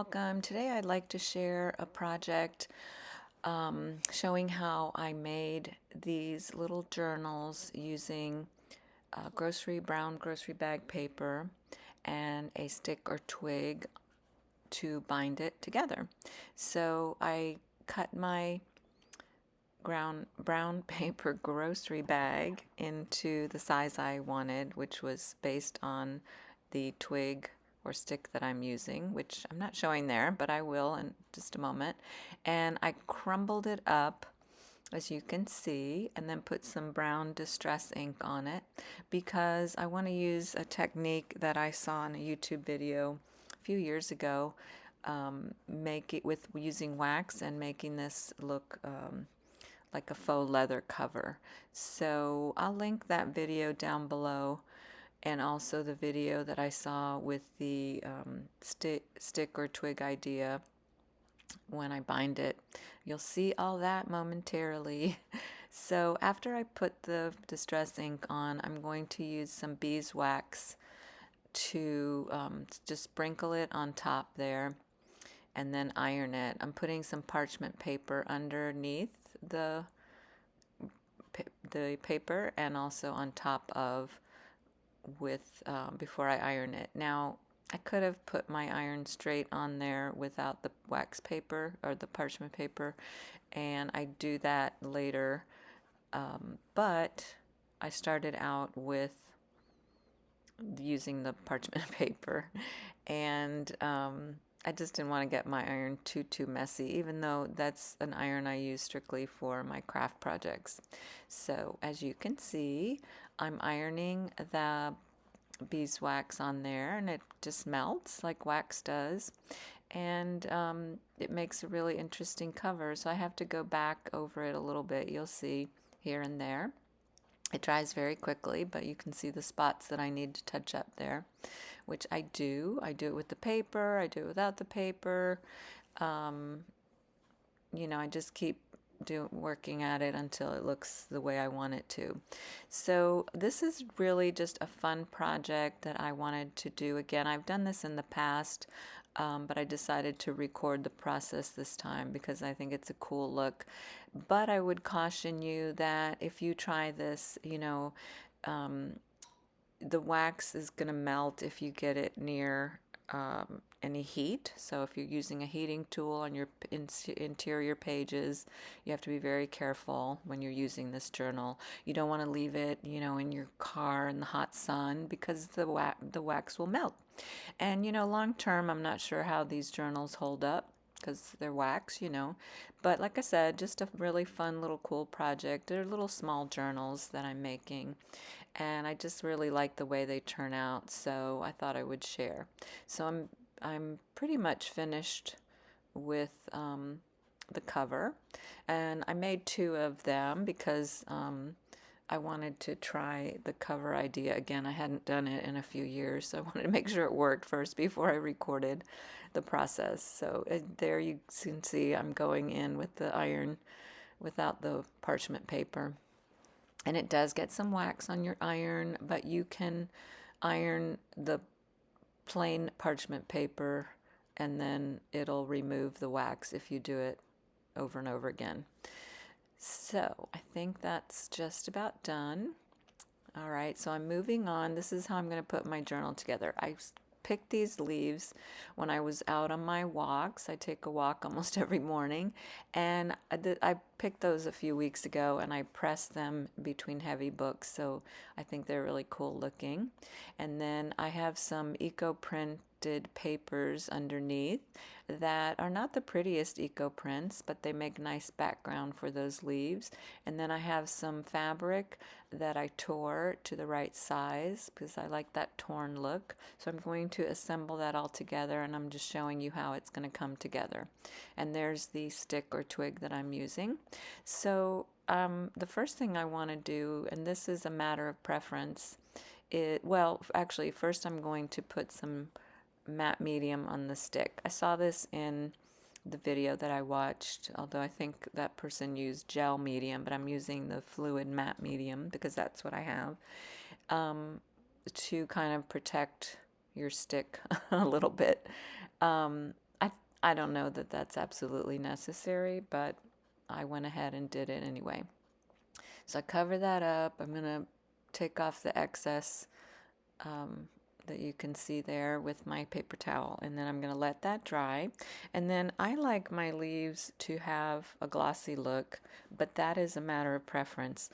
welcome. Today I'd like to share a project showing how I made these little journals using brown grocery bag paper and a stick or twig to bind it together. So I cut my brown paper grocery bag into the size I wanted, which was based on the twig or stick that I'm using, which I'm not showing there, but I will in just a moment. And I crumbled it up, as you can see, and then put some brown distress ink on it because I want to use a technique that I saw in a YouTube video a few years ago, make it with using wax and making this look like a faux leather cover. So I'll link that video down below, and also the video that I saw with the stick or twig idea when I bind it. You'll see all that momentarily. So after I put the distress ink on, I'm going to use some beeswax to just sprinkle it on top there and then iron it. I'm putting some parchment paper underneath the paper and also on top of before I iron it. Now I could have put my iron straight on there without the wax paper or the parchment paper, and I do that later, but I started out with using the parchment paper, and I just didn't want to get my iron too messy, even though that's an iron I use strictly for my craft projects. So as you can see, I'm ironing the beeswax on there, and it just melts like wax does, and it makes a really interesting cover. So I have to go back over it a little bit. You'll see here and there. It dries very quickly, but you can see the spots that I need to touch up there, which I do. I do it with the paper, I do it without the paper. I just keep working at it until it looks the way I want it to. So this is really just a fun project that I wanted to do again. I've done this in the past, but I decided to record the process this time because I think it's a cool look. But I would caution you that if you try this, the wax is going to melt if you get it near any heat. So if you're using a heating tool on your interior pages, you have to be very careful when you're using this journal. You don't want to leave it, in your car in the hot sun because the wax will melt. And long term, I'm not sure how these journals hold up because they're wax, But like I said, just a really fun little cool project. They're little small journals that I'm making, and I just really like the way they turn out, so I thought I would share. So I'm pretty much finished with the cover, and I made two of them because I wanted to try the cover idea again. I hadn't done it in a few years, so I wanted to make sure it worked first before I recorded the process. So there you can see I'm going in with the iron without the parchment paper. And it does get some wax on your iron, but you can iron the plain parchment paper and then it'll remove the wax if you do it over and over again. So I think that's just about done. All right, so I'm moving on. This is how I'm going to put my journal together. I picked these leaves when I was out on my walks. I take a walk almost every morning, and I picked those a few weeks ago, and I pressed them between heavy books, so I think they're really cool looking. And then I have some eco-printed papers underneath that are not the prettiest eco prints, but they make nice background for those leaves. And then I have some fabric that I tore to the right size because I like that torn look. So I'm going to assemble that all together, and I'm just showing you how it's going to come together. And there's the stick or twig that I'm using. So the first thing I want to do, and this is a matter of preference, actually first I'm going to put some matte medium on the stick. I saw this in the video that I watched, although I think that person used gel medium, but I'm using the fluid matte medium because that's what I have, to kind of protect your stick a little bit. I don't know that that's absolutely necessary, but I went ahead and did it anyway. So I cover that up. I'm going to take off the excess that you can see there with my paper towel, and then I'm going to let that dry. And then I like my leaves to have a glossy look, but that is a matter of preference.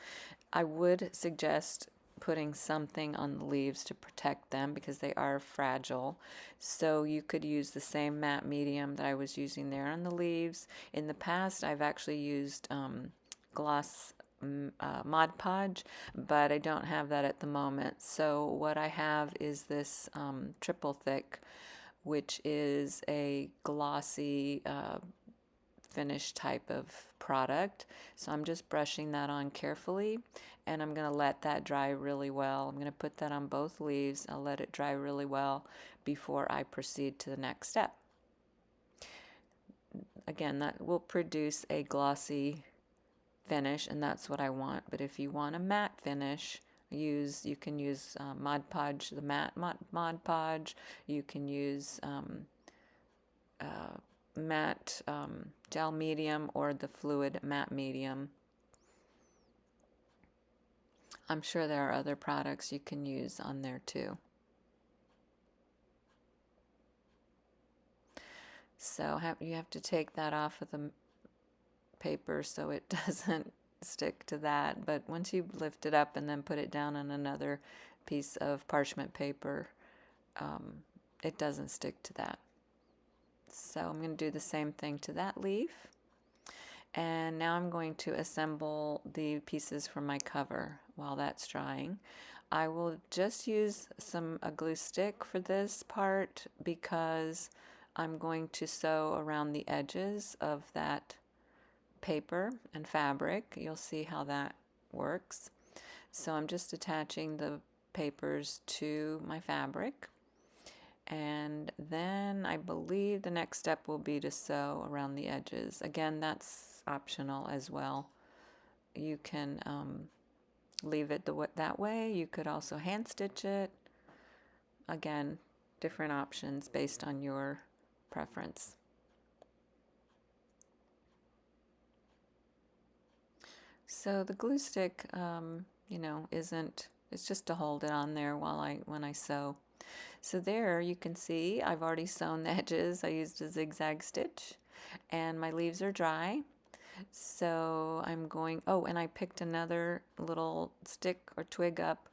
I would suggest putting something on the leaves to protect them because they are fragile. So you could use the same matte medium that I was using there on the leaves. In the past, I've actually used gloss Mod Podge, but I don't have that at the moment. So what I have is this triple thick, which is a glossy finish type of product. So I'm just brushing that on carefully, and I'm going to let that dry really well. I'm going to put that on both leaves. I'll let it dry really well before I proceed to the next step. Again, that will produce a glossy finish, and that's what I want. But if you want a matte finish, you can use Mod Podge, the matte Mod Podge. You can use matte gel medium or the fluid matte medium. I'm sure there are other products you can use on there too. So you have to take that off of the paper so it doesn't stick to that. But once you lift it up and then put it down on another piece of parchment paper, it doesn't stick to that. So I'm going to do the same thing to that leaf. And now I'm going to assemble the pieces for my cover while that's drying. I will just use a glue stick for this part because I'm going to sew around the edges of that paper and fabric. You'll see how that works. So I'm just attaching the papers to my fabric. And then I believe the next step will be to sew around the edges. Again, that's optional as well. You can leave it that way. You could also hand stitch it. Again, different options based on your preference. So the glue stick, it's just to hold it on there when I sew. So there you can see I've already sewn the edges. I used a zigzag stitch, and my leaves are dry. So I'm going, and I picked another little stick or twig up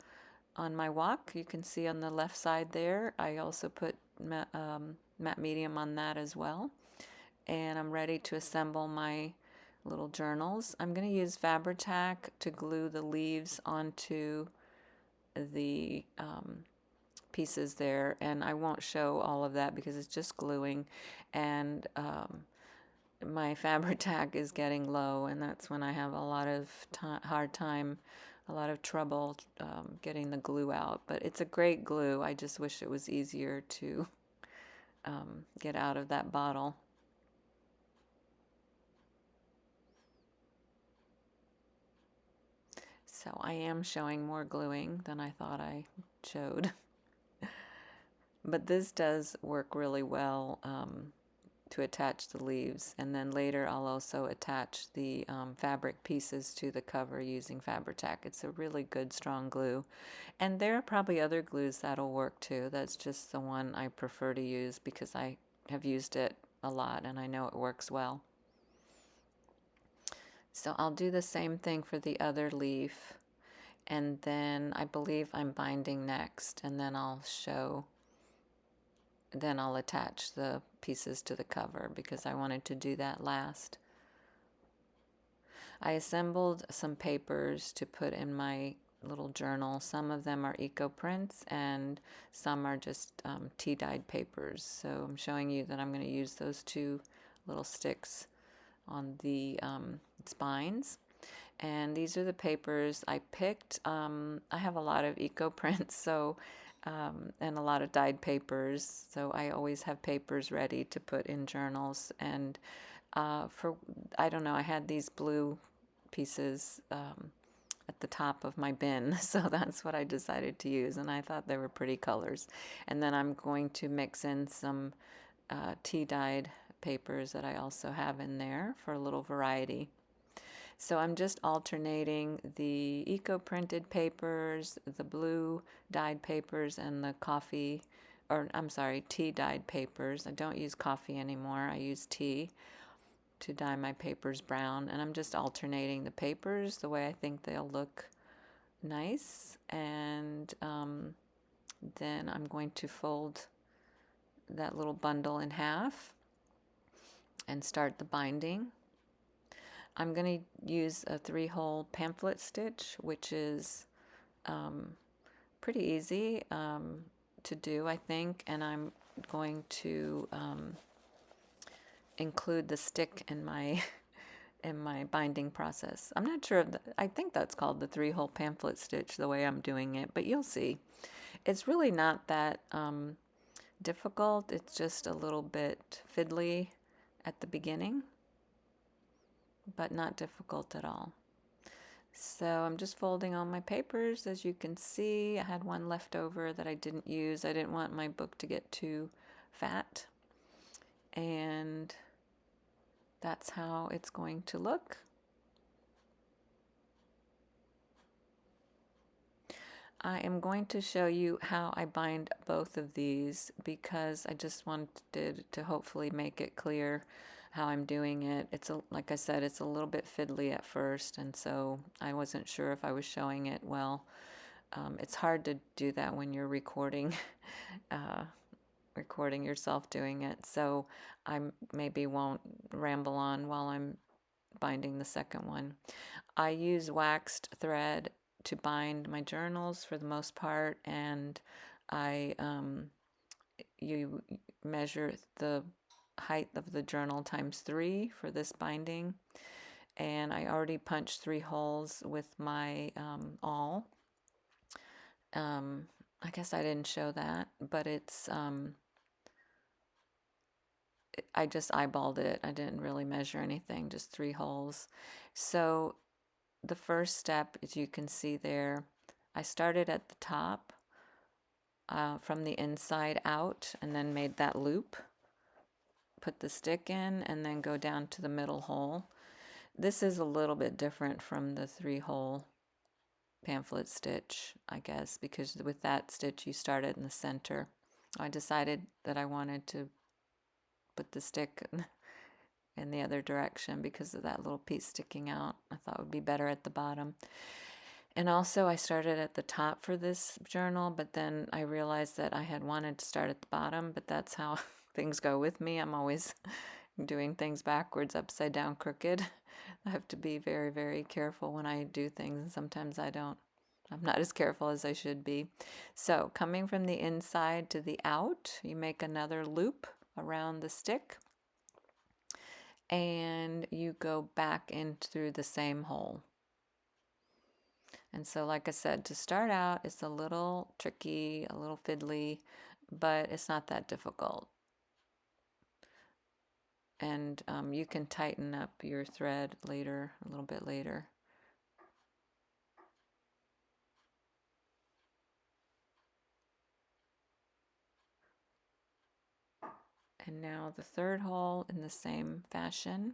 on my walk. You can see on the left side there, I also put matte medium on that as well. And I'm ready to assemble my little journals. I'm going to use Fabri-Tac to glue the leaves onto the pieces there, and I won't show all of that because it's just gluing, and my Fabri-Tac is getting low, and that's when I have a lot of hard time, a lot of trouble getting the glue out. But it's a great glue. I just wish it was easier to get out of that bottle. So I am showing more gluing than I thought I showed. But this does work really well to attach the leaves. And then later I'll also attach the fabric pieces to the cover using Fabri-Tac. It's a really good strong glue. And there are probably other glues that'll work too. That's just the one I prefer to use because I have used it a lot and I know it works well. So I'll do the same thing for the other leaf, and then I believe I'm binding next, and then I'll attach the pieces to the cover because I wanted to do that last. I assembled some papers to put in my little journal. Some of them are eco prints and some are just tea-dyed papers. So I'm showing you that I'm going to use those two little sticks on the spines. And these are the papers I picked. I have a lot of eco prints, so and a lot of dyed papers, so I always have papers ready to put in journals. And I don't know, I had these blue pieces at the top of my bin, so that's what I decided to use, and I thought they were pretty colors. And then I'm going to mix in some tea-dyed papers that I also have in there for a little variety. So I'm just alternating the eco-printed papers, the blue dyed papers, and the coffee, or I'm sorry, tea dyed papers. I don't use coffee anymore. I use tea to dye my papers brown, and I'm just alternating the papers the way I think they'll look nice. And then I'm going to fold that little bundle in half and start the binding. I'm going to use a 3-hole pamphlet stitch, which is pretty easy to do, I think, and I'm going to include the stick in my in my binding process. I'm not sure, I think that's called the 3-hole pamphlet stitch the way I'm doing it, but you'll see. It's really not that difficult. It's just a little bit fiddly at the beginning, but not difficult at all. So I'm just folding all my papers. As you can see, I had one left over that I didn't use. I didn't want my book to get too fat. And that's how it's going to look. I am going to show you how I bind both of these because I just wanted to hopefully make it clear how I'm doing it. Like I said, it's a little bit fiddly at first, and so I wasn't sure if I was showing it well. It's hard to do that when you're recording yourself doing it, so I maybe won't ramble on while I'm binding the second one. I use waxed thread to bind my journals for the most part, and you measure the height of the journal times 3 for this binding, and I already punched 3 holes with my awl. I guess I didn't show that, but it's I just eyeballed it. I didn't really measure anything, just 3 holes. So the first step, as you can see there, I started at the top from the inside out and then made that loop, put the stick in, and then go down to the middle hole. This is a little bit different from the 3-hole pamphlet stitch, I guess, because with that stitch you started in the center. I decided that I wanted to put the stick in the other direction because of that little piece sticking out. I thought it would be better at the bottom. And also I started at the top for this journal, but then I realized that I had wanted to start at the bottom, but that's how things go with me. I'm always doing things backwards, upside down, crooked. I have to be very, very careful when I do things, and sometimes I don't. I'm not as careful as I should be. So coming from the inside to the out, you make another loop around the stick, and you go back in through the same hole. And so, like I said, to start out, it's a little tricky, a little fiddly, but it's not that difficult. And you can tighten up your thread later, a little bit later. And now the third hole in the same fashion.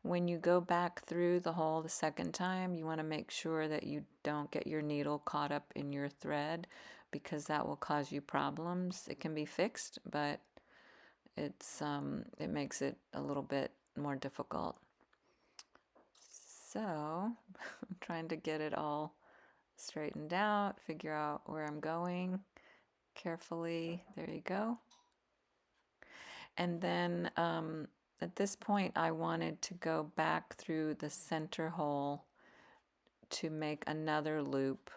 When you go back through the hole the second time, you want to make sure that you don't get your needle caught up in your thread, because that will cause you problems. It can be fixed, but it makes it a little bit more difficult. So I'm trying to get it all straightened out, figure out where I'm going carefully. There you go. And then at this point, I wanted to go back through the center hole to make another loop.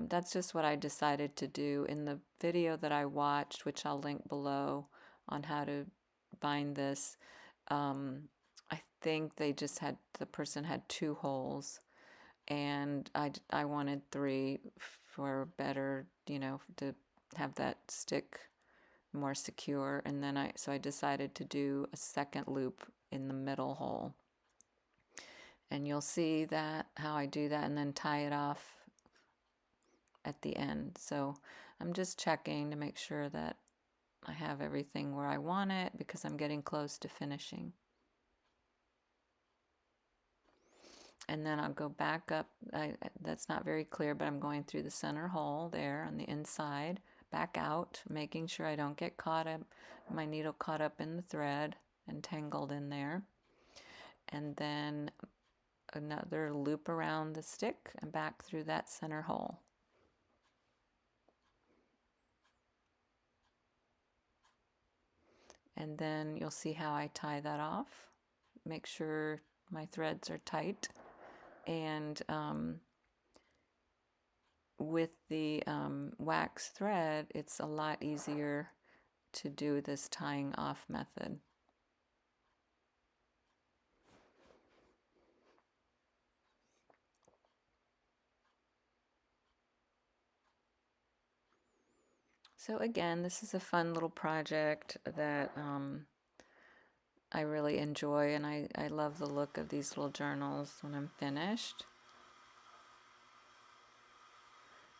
That's just what I decided to do in the video that I watched, which I'll link below on how to bind this. I think they just had, the person had 2 holes, and I wanted 3 for better, to have that stick more secure. And then so I decided to do a second loop in the middle hole, and you'll see that how I do that, and then tie it off at the end. So I'm just checking to make sure that I have everything where I want it because I'm getting close to finishing. And then I'll go back up. That's not very clear, but I'm going through the center hole there on the inside, back out, making sure I don't get caught up, my needle caught up in the thread and tangled in there. And then another loop around the stick and back through that center hole. And then you'll see how I tie that off. Make sure my threads are tight. And with the wax thread, it's a lot easier to do this tying off method. So again, this is a fun little project that I really enjoy, and I love the look of these little journals when I'm finished.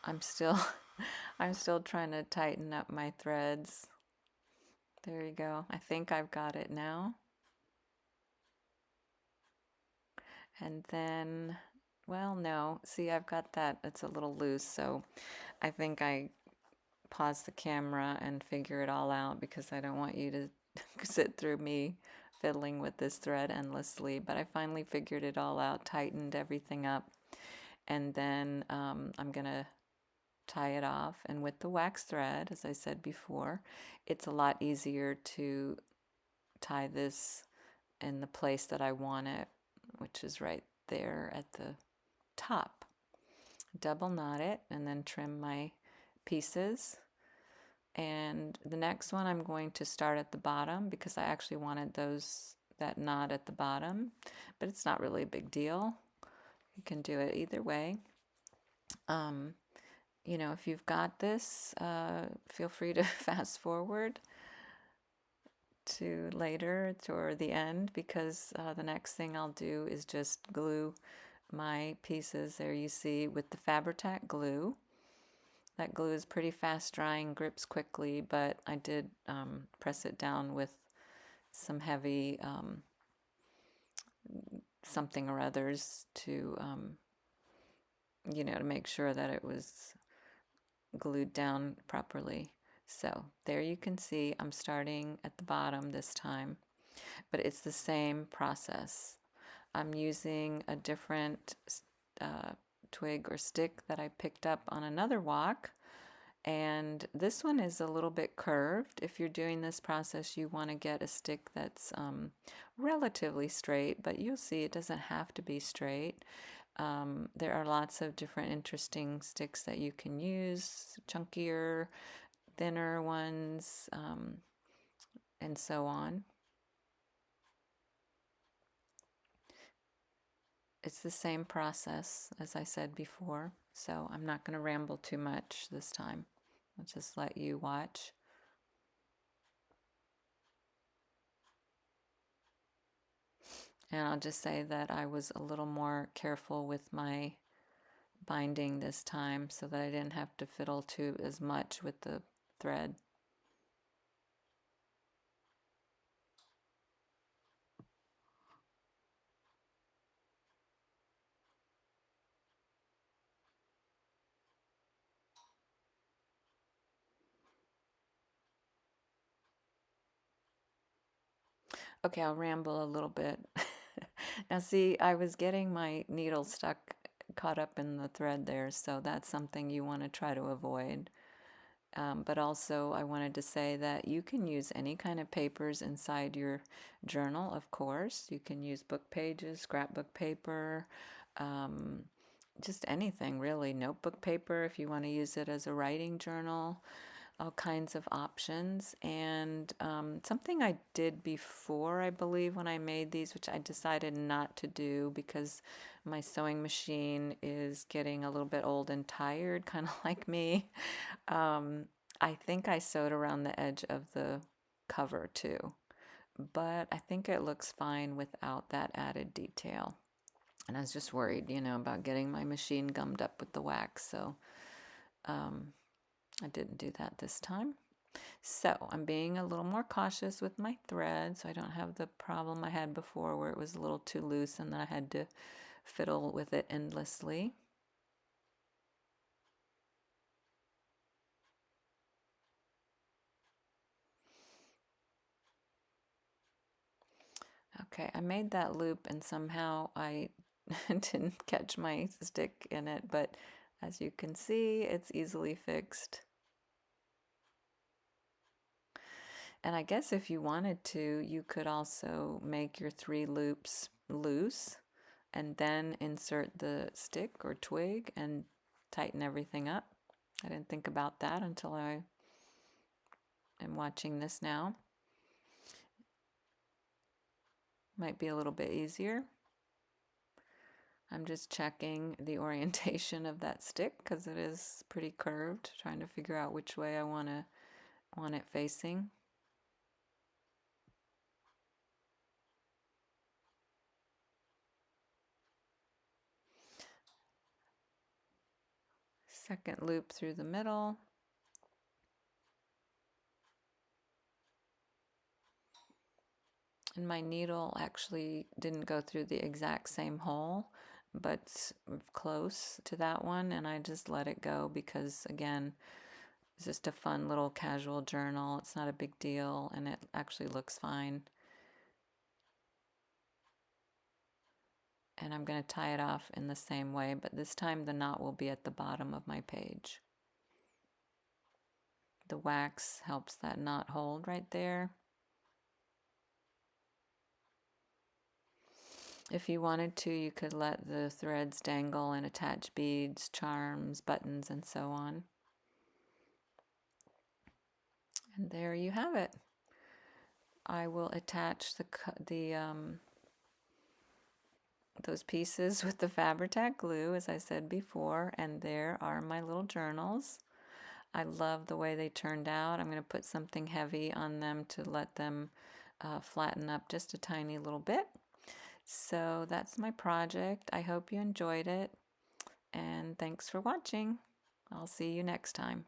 I'm still I'm still trying to tighten up my threads. There you go. I think I've got it now. And then, well, no. See, I've got that. It's a little loose, so I think I pause the camera and figure it all out because I don't want you to sit through me fiddling with this thread endlessly. But I finally figured it all out, tightened everything up, and then I'm gonna tie it off. And with the wax thread, as I said before, it's a lot easier to tie this in the place that I want it, which is right there at the top. Double knot it and then trim my pieces. And the next one I'm going to start at the bottom because I actually wanted that knot at the bottom, but it's not really a big deal. You can do it either way. You know, if you've got this, feel free to fast forward to later or the end because the next thing I'll do is just glue my pieces. There you see with the Fabri-Tac glue. That glue is pretty fast drying, grips quickly, but I did press it down with some heavy something or others to, you know, to make sure that it was glued down properly. So there you can see I'm starting at the bottom this time, but it's the same process. I'm using a different twig or stick that I picked up on another walk, and this one is a little bit curved. If you're doing this process, you want to get a stick that's relatively straight, but you'll see it doesn't have to be straight. There are lots of different interesting sticks that you can use, chunkier, thinner ones, and so on. It's the same process as I said before, so I'm not going to ramble too much this time. I'll just let you watch. And I'll just say that I was a little more careful with my binding this time so that I didn't have to fiddle too as much with the thread. Okay, I'll ramble a little bit. Now see, I was getting my needle caught up in the thread there, so that's something you want to try to avoid. But also I wanted to say that you can use any kind of papers inside your journal, of course. You can use book pages, scrapbook paper, just anything really. Notebook paper if you want to use it as a writing journal. All kinds of options. And something I did before, I believe, when I made these, which I decided not to do because my sewing machine is getting a little bit old and tired, kind of like me. I think I sewed around the edge of the cover too, but I think it looks fine without that added detail. And I was just worried, you know, about getting my machine gummed up with the wax, so I didn't do that this time. So I'm being a little more cautious with my thread so I don't have the problem I had before where it was a little too loose and then I had to fiddle with it endlessly. Okay, I made that loop and somehow I didn't catch my stick in it, but as you can see, it's easily fixed. And I guess if you wanted to, you could also make your 3 loops loose and then insert the stick or twig and tighten everything up. I didn't think about that until I am watching this now. Might be a little bit easier. I'm just checking the orientation of that stick because it is pretty curved, trying to figure out which way I want it facing. Second loop through the middle. And my needle actually didn't go through the exact same hole, but close to that one, and I just let it go because, again, it's just a fun little casual journal. It's not a big deal, and it actually looks fine. And I'm going to tie it off in the same way, but this time the knot will be at the bottom of my page. The wax helps that knot hold right there. If you wanted to, you could let the threads dangle and attach beads, charms, buttons, and so on. And there you have it. I will attach those pieces with the Fabri-Tac glue, as I said before, and there are my little journals. I love the way they turned out. I'm going to put something heavy on them to let them flatten up just a tiny little bit. So that's my project. I hope you enjoyed it, and thanks for watching. I'll see you next time.